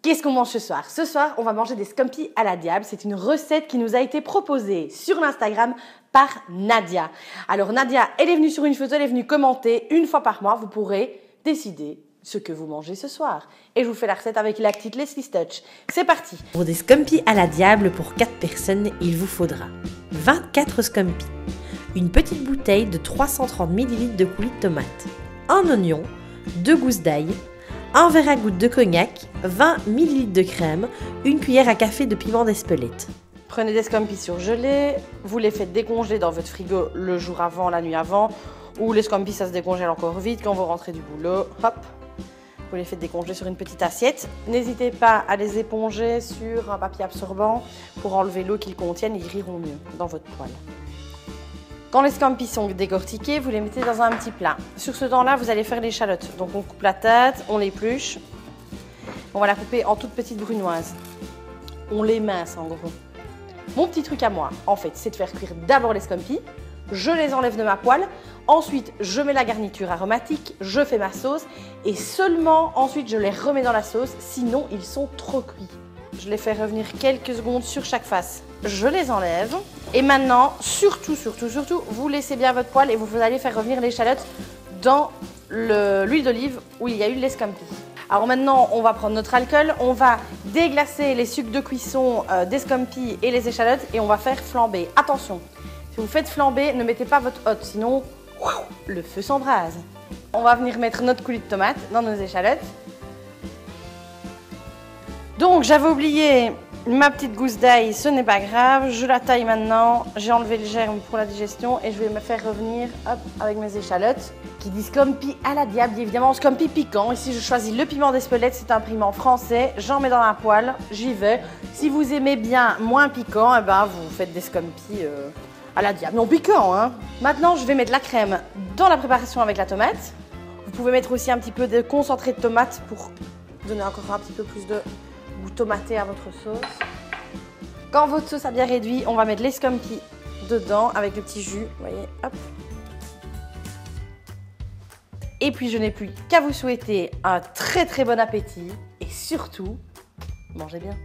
Qu'est-ce qu'on mange ce soir? Ce soir, on va manger des scampi à la diable. C'est une recette qui nous a été proposée sur l'Instagram par Nadia. Alors Nadia, elle est venue sur une photo, elle est venue commenter. Une fois par mois, vous pourrez décider ce que vous mangez ce soir. Et je vous fais la recette avec la petite Leslie Stutch. C'est parti! Pour des scampi à la diable, pour 4 personnes, il vous faudra 24 scampi, une petite bouteille de 330 ml de coulis de tomate, un oignon, 2 gousses d'ail, un verre à gouttes de cognac, 20 ml de crème, une cuillère à café de piment d'Espelette. Prenez des scampi surgelés, vous les faites décongeler dans votre frigo le jour avant, la nuit avant, ou les scampi ça se décongèle encore vite quand vous rentrez du boulot. Hop, vous les faites décongeler sur une petite assiette. N'hésitez pas à les éponger sur un papier absorbant pour enlever l'eau qu'ils contiennent, ils iront mieux dans votre poêle. Quand les scampi sont décortiqués, vous les mettez dans un petit plat. Sur ce temps-là, vous allez faire l'échalote. Donc on coupe la tête, on l'épluche. On va la couper en toutes petites brunoises. On les mince en gros. Mon petit truc à moi, en fait, c'est de faire cuire d'abord les scampi. Je les enlève de ma poêle. Ensuite, je mets la garniture aromatique, je fais ma sauce. Et seulement ensuite, je les remets dans la sauce. Sinon, ils sont trop cuits. Je les fais revenir quelques secondes sur chaque face. Je les enlève. Et maintenant, surtout, vous laissez bien votre poêle et vous allez faire revenir l'échalote dans l'huile d'olive où il y a eu les scampi. Alors maintenant, on va prendre notre alcool, on va déglacer les sucs de cuisson des scampi et les échalotes et on va faire flamber. Attention, si vous faites flamber, ne mettez pas votre hotte, sinon le feu s'embrase. On va venir mettre notre coulis de tomate dans nos échalotes. Donc j'avais oublié ma petite gousse d'ail, ce n'est pas grave, je la taille maintenant, j'ai enlevé le germe pour la digestion et je vais me faire revenir hop, avec mes échalotes. Qui dit scampi à la diable, évidemment scampi piquant. Ici je choisis le piment d'Espelette, c'est un piment français, j'en mets dans la poêle, j'y vais. Si vous aimez bien moins piquant, eh ben, vous faites des scampi à la diable, non piquant. Hein. Maintenant je vais mettre la crème dans la préparation avec la tomate. Vous pouvez mettre aussi un petit peu de concentré de tomate pour donner encore un petit peu plus de goût tomaté à votre sauce. Quand votre sauce a bien réduit, on va mettre les scampi dedans avec le petit jus, vous voyez, hop. Et puis je n'ai plus qu'à vous souhaiter un très bon appétit et surtout, mangez bien.